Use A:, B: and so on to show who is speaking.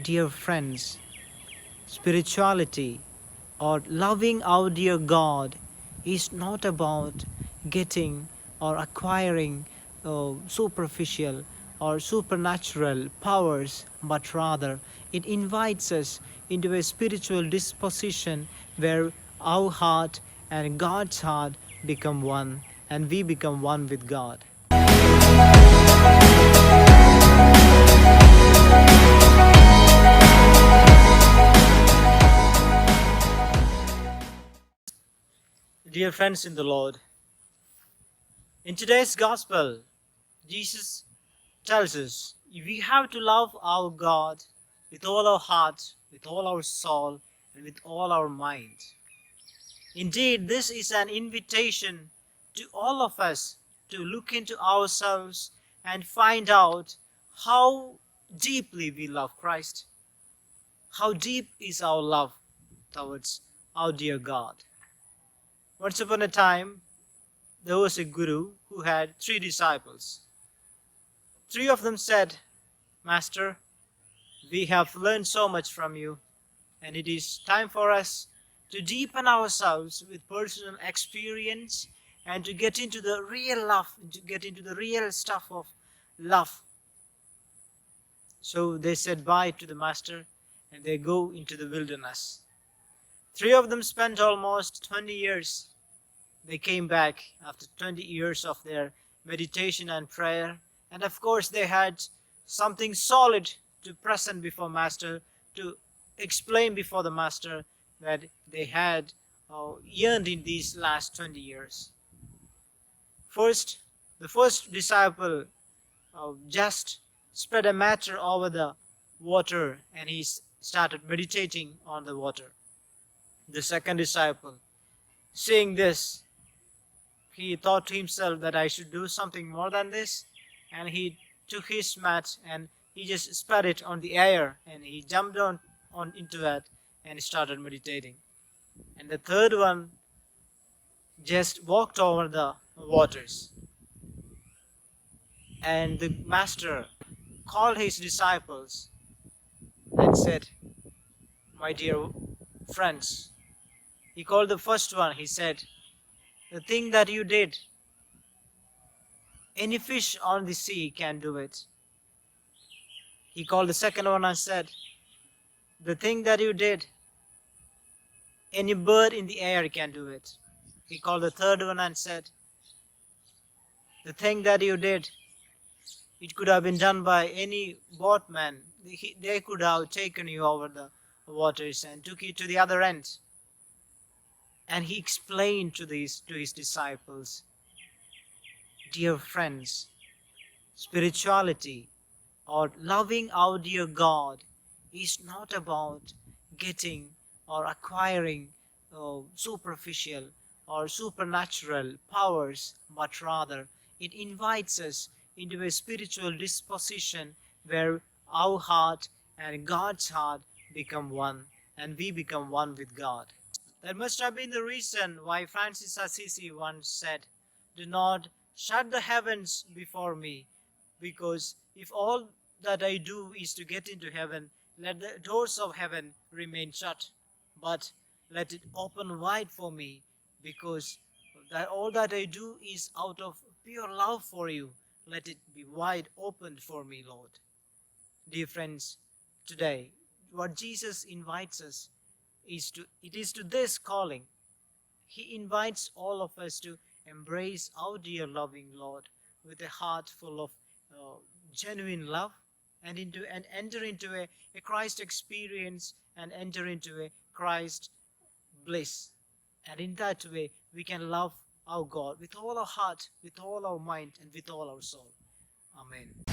A: Dear friends, spirituality or loving our dear God is not about getting or acquiring superficial or supernatural powers, but rather it invites us into a spiritual disposition where our heart and God's heart become one and we become one with God. Dear friends in the Lord, in today's gospel, Jesus tells us we have to love our God with all our heart, with all our soul, and with all our mind. Indeed, this is an invitation to all of us to look into ourselves and find out how deeply we love Christ. How deep is our love towards our dear God? Once upon a time, there was a guru who had 3 disciples. 3 of them said, "Master, we have learned so much from you, and it is time for us to deepen ourselves with personal experience and to get into the real love, to get into the real stuff of love." So they said bye to the Master and they go into the wilderness. 3 of them spent almost 20 years. They came back after 20 years of their meditation and prayer. And of course, they had something solid to present before Master, to explain before the Master that they had yearned in these last 20 years. The first disciple just spread a matter over the water and he started meditating on the water. The second disciple, seeing this, he thought to himself that I should do something more than this, and he took his mat and he just spread it on the air and he jumped on into that and started meditating. And the third one just walked over the waters. And the Master called his disciples and said, "My dear friends," he called the first one, he said, "The thing that you did, any fish on the sea can do it." He called the second one and said, "The thing that you did, any bird in the air can do it." He called the third one and said, "The thing that you did, it could have been done by any boatman. They could have taken you over the waters and took you to the other end." And he explained to his disciples, dear friends, spirituality or loving our dear God is not about getting or acquiring superficial or supernatural powers, but rather it invites us into a spiritual disposition where our heart and God's heart become one and we become one with God. That must have been the reason why Francis Assisi once said, "Do not shut the heavens before me, because if all that I do is to get into heaven, let the doors of heaven remain shut, but let it open wide for me, because all that I do is out of pure love for you. Let it be wide opened for me, Lord." Dear friends, today, what Jesus invites us it is to this calling. He invites all of us to embrace our dear loving Lord with a heart full of genuine love and enter into a Christ experience and enter into a Christ bliss. And in that way, we can love our God with all our heart, with all our mind, and with all our soul. Amen.